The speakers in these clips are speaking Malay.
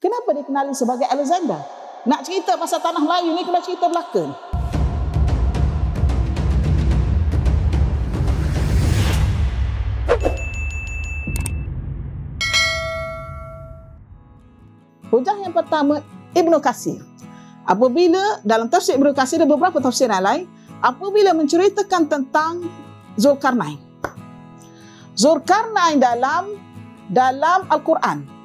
Kenapa dikenali sebagai Alexander? Nak cerita pasal tanah Melayu ni kena cerita belaka ni. Hujah yang pertama, Ibnu Katsir. Apabila dalam tafsir Ibnu Katsir ada beberapa tafsir yang lain, apabila menceritakan tentang Zulkarnain. Zulkarnain dalam Al-Quran.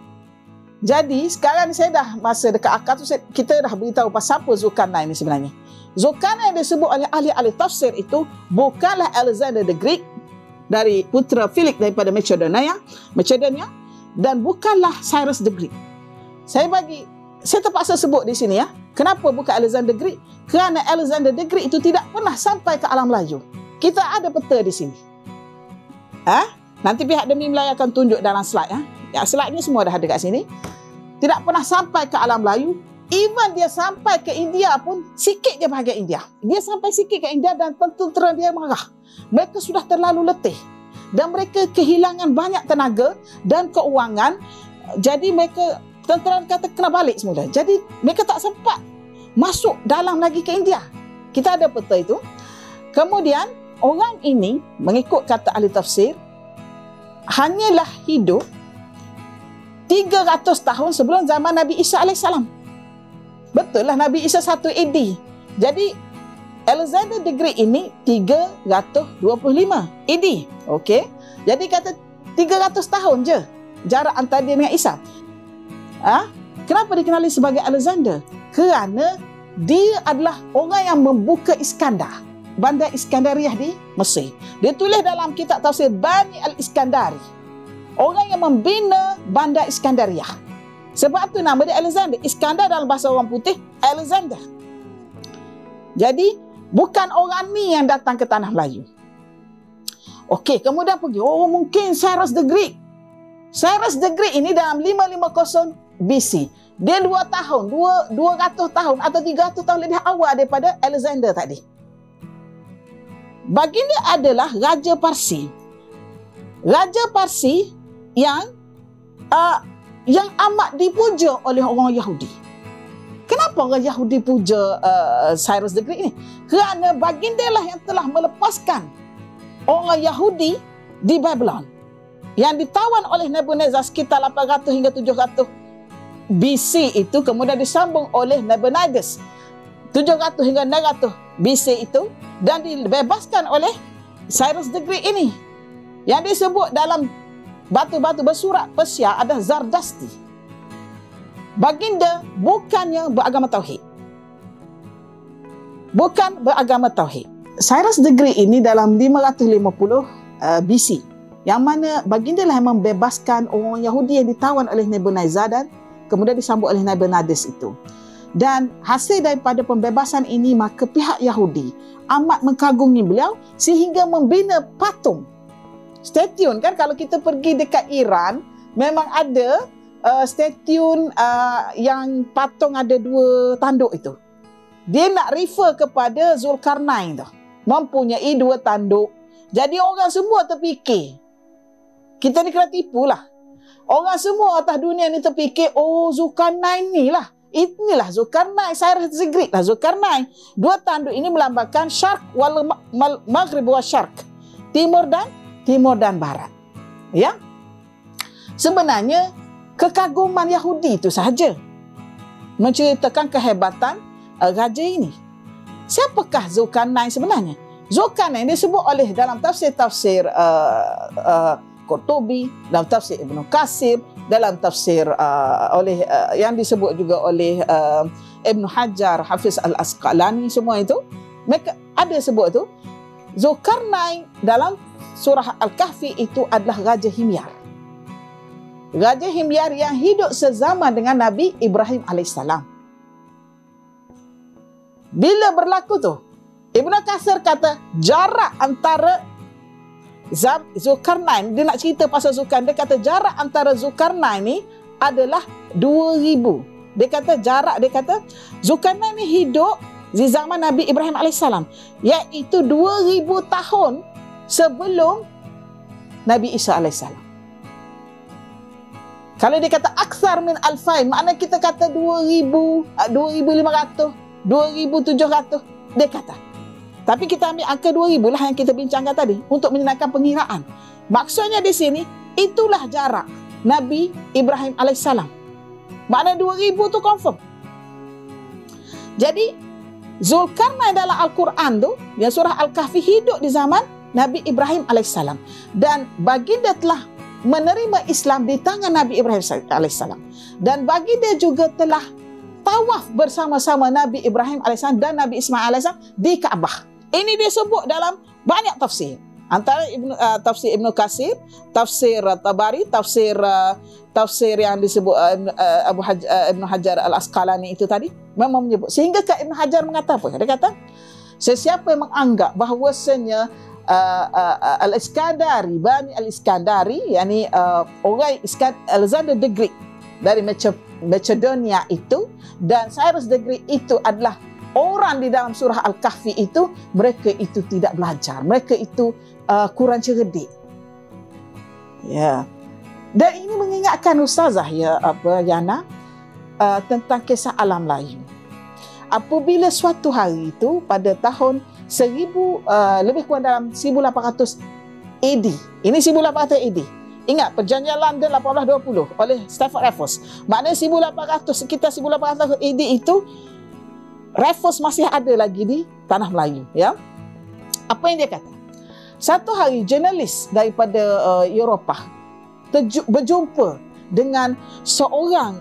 Jadi sekarang saya dah masa dekat akar tu kita dah beritahu pasal apa Zulkarnain ni sebenarnya. Zulkarnain disebut oleh ahli-ahli tafsir itu bukanlah Alexander the Great dari putera Philip daripada Macedonia dan bukanlah Cyrus the Great. Saya terpaksa sebut di sini ya. Kenapa bukan Alexander the Great? Kerana Alexander the Great itu tidak pernah sampai ke alam Melayu. Kita ada peta di sini. Nanti pihak Demi Melayu akan tunjuk dalam slide ya. Ya, slide ni semua dah ada kat sini. Tidak pernah sampai ke alam Melayu. Even dia sampai ke India pun, sikit je bahagian India. Dia sampai sikit ke India dan tentera dia marah. Mereka sudah terlalu letih. Dan mereka kehilangan banyak tenaga dan keuangan. Jadi mereka, tentera kata kena balik semula. Jadi mereka tak sempat masuk dalam lagi ke India. Kita ada peta itu. Kemudian, orang ini, mengikut kata ahli tafsir, hanyalah hidup 300 tahun sebelum zaman Nabi Isa AS. Betul lah Nabi Isa 1 AD. Jadi Alexander the Great ini 325 AD. Okey. Jadi kata 300 tahun je jarak antara dia dengan Isa. Kenapa dikenali sebagai Alexander? Kerana dia adalah orang yang membuka Iskandar, Bandar Iskandariah di Mesir. Dia tulis dalam kitab tafsir Bani al-Iskandari. Orang yang membina Bandar Iskandariah. Sebab tu nama dia Alexander. Iskandar dalam bahasa orang putih, Alexander. Jadi, bukan orang ni yang datang ke tanah Melayu. Okey, kemudian pergi. Oh, mungkin Cyrus the Great. Cyrus the Great ini dalam 550 BC. Dia 200 tahun atau 300 tahun lebih awal daripada Alexander tadi. Baginda adalah Raja Parsi. Raja Parsi yang amat dipuja oleh orang Yahudi. Kenapa orang Yahudi puja Cyrus the Great ini? Kerana baginda lah yang telah melepaskan orang Yahudi di Babylon yang ditawan oleh Nebuchadnezzar sekitar 800 hingga 700 BC itu, kemudian disambung oleh Nabonidus 700 hingga 600 BC itu, dan dibebaskan oleh Cyrus the Great ini yang disebut dalam batu-batu bersurat Persia ada Zardashti. Baginda bukannya beragama Tauhid. Bukan beragama Tauhid. Cyrus the Great ini dalam 550 BC, yang mana baginda lah yang membebaskan orang Yahudi yang ditawan oleh Nebuchadnezzar dan kemudian disambut oleh Nabonidus itu. Dan hasil daripada pembebasan ini, maka pihak Yahudi amat mengagumi beliau sehingga membina patung. Stadium kan, kalau kita pergi dekat Iran memang ada stadium yang patung ada 2 tanduk itu. Dia nak refer kepada Zulkarnain tu, mempunyai 2 tanduk. Jadi orang semua terfikir, kita ni kena tipu lah. Orang semua atas dunia ni terfikir, oh Zulkarnain ni lah, inilah Zulkarnain, Cyrus the Great lah Zulkarnain. 2 tanduk ini melambangkan Syarq wal Maghrib wa Syarq, Timur dan Barat. Ya. Sebenarnya kekaguman Yahudi itu sahaja menceritakan kehebatan raja ini. Siapakah Zulkarnain sebenarnya? Zulkarnain disebut oleh dalam tafsir-tafsir Qurtubi, dalam tafsir Ibnu Katsir, dalam tafsir oleh yang disebut juga oleh Ibnu Hajar, Hafiz Al-Asqalani, semua itu mereka ada sebut tu. Zulkarnain dalam surah Al-Kahfi itu adalah Raja Himyar. Raja Himyar yang hidup sezaman dengan Nabi Ibrahim AS. Bila berlaku tu, Ibnu Katsir kata jarak antara Zulkarnain, dia nak cerita pasal Zulkarnain, dia kata jarak antara Zulkarnain ni adalah 2000. Dia kata Zulkarnain ni hidup di zaman Nabi Ibrahim AS, iaitu 2000 tahun sebelum Nabi Isa AS. Kalau dia kata aksar min alfain, maknanya kita kata 2,000, 2,500, 2,700, dia kata. Tapi kita ambil angka 2,000 lah yang kita bincangkan tadi untuk menyenangkan pengiraan. Maksudnya di sini, itulah jarak Nabi Ibrahim alaihissalam. Maknanya 2,000 tu confirm. Jadi, Zulkarnain dalam Al-Quran tu, yang surah Al-Kahfi hidup di zaman Nabi Ibrahim alaihissalam. Dan baginda telah menerima Islam di tangan Nabi Ibrahim alaihissalam. Dan baginda juga telah tawaf bersama-sama Nabi Ibrahim alaihissalam dan Nabi Ismail alaihissalam di Kaabah. Ini disebut dalam banyak tafsir. Antara tafsir Ibnu Katsir, tafsir Tabari, tafsir yang disebut Ibnu Hajar Al-Asqalani itu tadi memang menyebut. Sehingga Ibnu Hajar mengatakan apa? Dia kata, sesiapa yang menganggap bahawasanya Al-Iskandari, Bani Al-Iskandari, yakni orang Alexander the Great dari Macedonia itu, dan Cyrus the Great itu adalah orang di dalam surah Al-Kahfi itu, mereka itu tidak belajar, mereka itu kurang cerdik. Ya. Dan ini mengingatkan Ustazah Yana tentang kisah alam layu. Apabila suatu hari itu pada tahun 1000 lebih kurang dalam 1800 AD. Ini 1800 AD. Ingat perjanjian London 1820 oleh Stafford Raffles. Maknanya 1800, sekitar 1800 AD itu Raffles masih ada lagi di tanah Melayu, ya. Apa yang dia kata? Satu hari jurnalis daripada Eropah berjumpa dengan seorang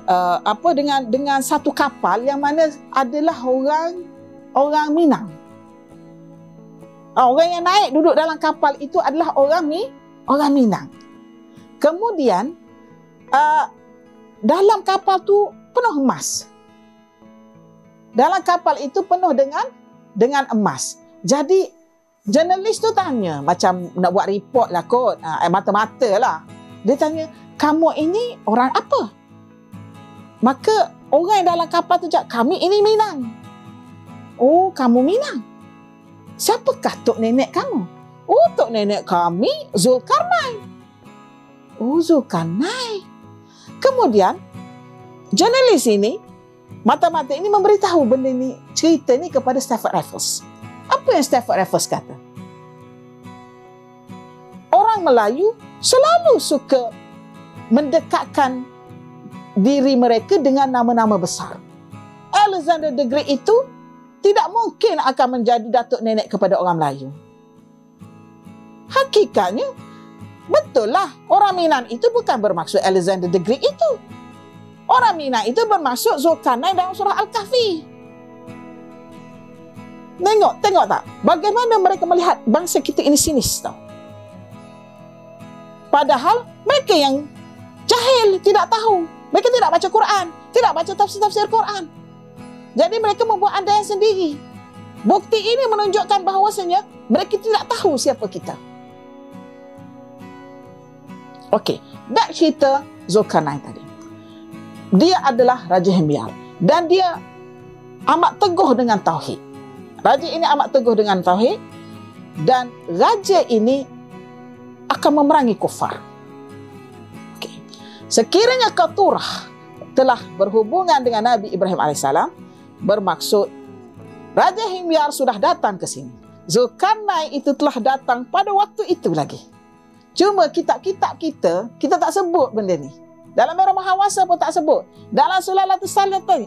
dengan satu kapal yang mana adalah orang Minang. Orang yang naik duduk dalam kapal itu adalah orang Minang. Kemudian dalam kapal tu penuh emas. Dalam kapal itu penuh dengan emas. Jadi jurnalis tu tanya, macam nak buat report lah kot, mata-mata lah. Dia tanya, kamu ini orang apa? Maka orang yang dalam kapal tu cakap, kami ini Minang. Oh, kamu Minang? Siapakah tok nenek kamu? Oh, tok nenek kami Zulkarnain. Oh, Zulkarnain. Kemudian jurnalis ini, mata-mata ini memberitahu benda ni, cerita ni kepada Stafford Raffles. Apa yang Stafford Raffles kata? Orang Melayu selalu suka mendekatkan diri mereka dengan nama-nama besar. Alexander the Great itu tidak mungkin akan menjadi datuk nenek kepada orang Melayu. Hakikatnya, betul lah, orang Minang itu bukan bermaksud Alexander the Great itu. Orang Minang itu bermaksud Zulkarnain dalam surah Al-Kahfi. Tengok tak? Bagaimana mereka melihat bangsa kita ini sinis tau. Padahal mereka yang jahil, tidak tahu. Mereka tidak baca Quran, tidak baca tafsir-tafsir Quran. Jadi mereka membuat andaian sendiri. Bukti ini menunjukkan bahawasanya mereka tidak tahu siapa kita. Okey, back cerita Zulkarnain tadi. Dia adalah Raja Himyar dan dia amat teguh dengan tauhid. Raja ini amat teguh dengan tauhid dan raja ini akan memerangi kufar. Okay. Sekiranya Qaturah telah berhubungan dengan Nabi Ibrahim AS, bermaksud Raja Himyar sudah datang ke sini. Zulkarnain itu telah datang pada waktu itu lagi. Cuma kitab-kitab kita tak sebut benda ni. Dalam Merah Mahawasa pun tak sebut. Dalam Sulalatus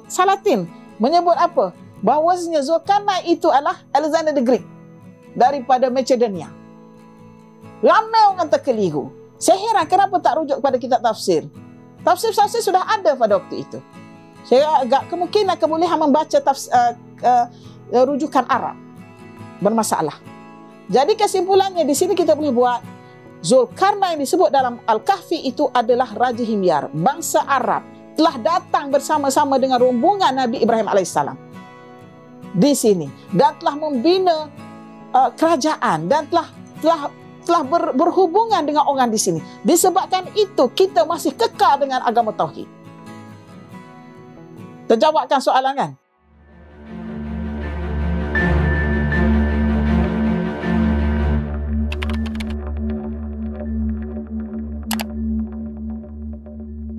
Salatin menyebut apa? Bahawasanya Zulkarnain itu adalah Alexander the Great daripada Macedonia. Ramai orang terkeliru. Saya heran kenapa tak rujuk kepada kitab tafsir. Tafsir-tafsir sudah ada pada waktu itu. Saya agak kemungkinan kebolehan membaca rujukan Arab bermasalah. Jadi kesimpulannya di sini kita boleh buat Zulkarnain disebut dalam Al-Kahfi itu adalah Raja Himyar, bangsa Arab, telah datang bersama-sama dengan rombongan Nabi Ibrahim AS di sini dan telah membina kerajaan dan telah berhubungan dengan orang di sini. Disebabkan itu kita masih kekal dengan agama tauhid. Terjawabkan soalan kan?